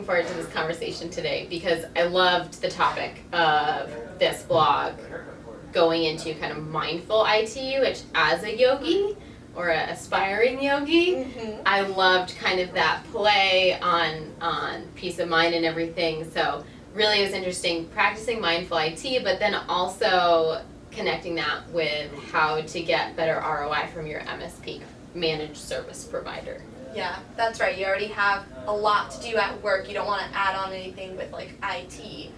forward to this conversation today because I loved the topic of this blog going into kind of mindful IT, which as a yogi or an aspiring yogi, I loved kind of that play on peace of mind and everything. So really it was interesting practicing mindful IT, but then also connecting that with how to get better ROI from your MSP, managed service provider. Yeah, that's right. You already have a lot to do at work. You don't want to add on anything with like IT.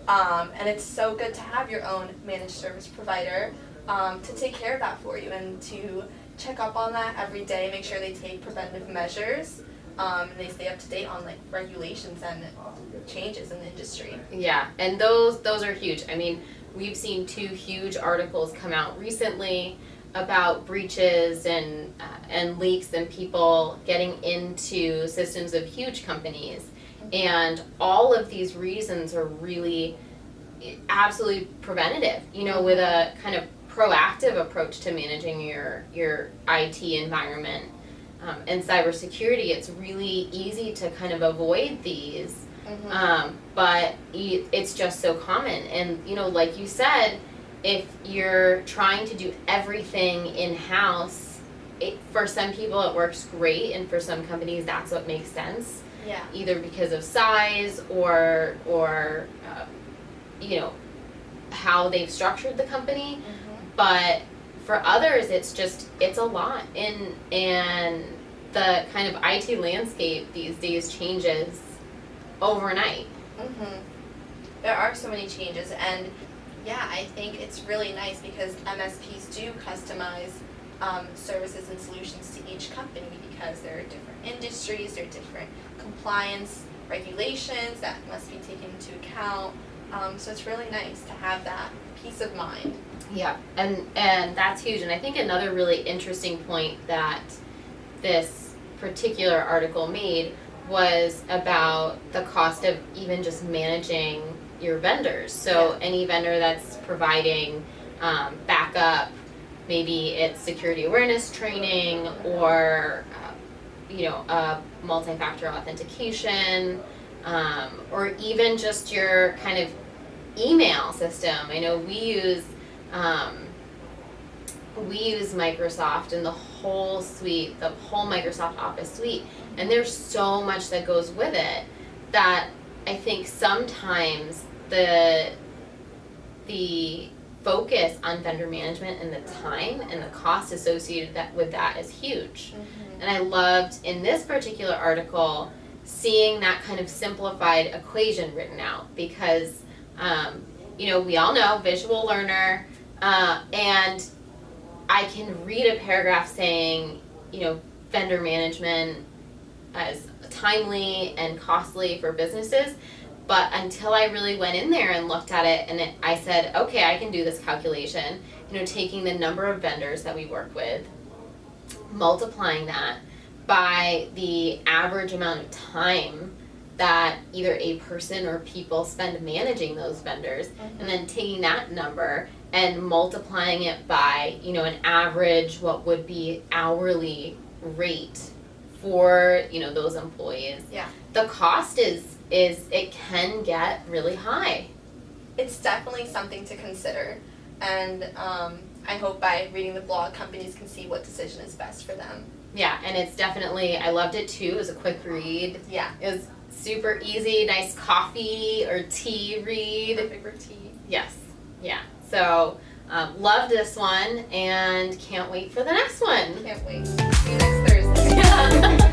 And it's so good to have your own managed service provider to take care of that for you and to check up on that every day, make sure they take preventive measures, and they stay up to date on like regulations and changes in the industry. Yeah, and those are huge. I mean, we've seen 2 huge articles come out recently about breaches and leaks and people getting into systems of huge companies. And all of these reasons are really absolutely preventative, you know, with a kind of proactive approach to managing your IT environment. And cybersecurity, it's really easy to kind of avoid these, but it's just so common. And, you know, like you said, if you're trying to do everything in-house, for some people it works great, and for some companies that's what makes sense. Yeah. Either because of size or you know, how they've structured the company. But for others, it's a lot. And the kind of IT landscape these days changes overnight. There are so many changes, and yeah, I think it's really nice because MSPs do customize services and solutions to each company because there are different industries, there are different compliance regulations that must be taken into account. So it's really nice to have that peace of mind. Yeah, and that's huge. And I think another really interesting point that this particular article made was about the cost of even just managing your vendors. So any vendor that's providing backup, maybe it's security awareness training or you know, multi-factor authentication, or even just your kind of email system. I know we use Microsoft and the whole suite, the whole Microsoft Office suite, and there's so much that goes with it that I think sometimes the focus on vendor management and the time and the cost associated with that is huge. And I loved in this particular article seeing that kind of simplified equation written out because you know, we all know visual learner, and I can read a paragraph saying, you know, vendor management as timely and costly for businesses, but until I really went in there and looked at it and I said, okay, I can do this calculation, you know, taking the number of vendors that we work with, multiplying that by the average amount of time that either a person or people spend managing those vendors, and then taking that number and multiplying it by, you know, an average what would be hourly rate for, you know, those employees. Yeah. The cost is it can get really high. It's definitely something to consider, and I hope by reading the blog, companies can see what decision is best for them. Yeah, and it's definitely, I loved it too. It was a quick read. Yeah. It was super easy, nice coffee or tea read. Perfect for tea. Yes, yeah. So, loved this one and can't wait for the next one. Can't wait. See you next Thursday.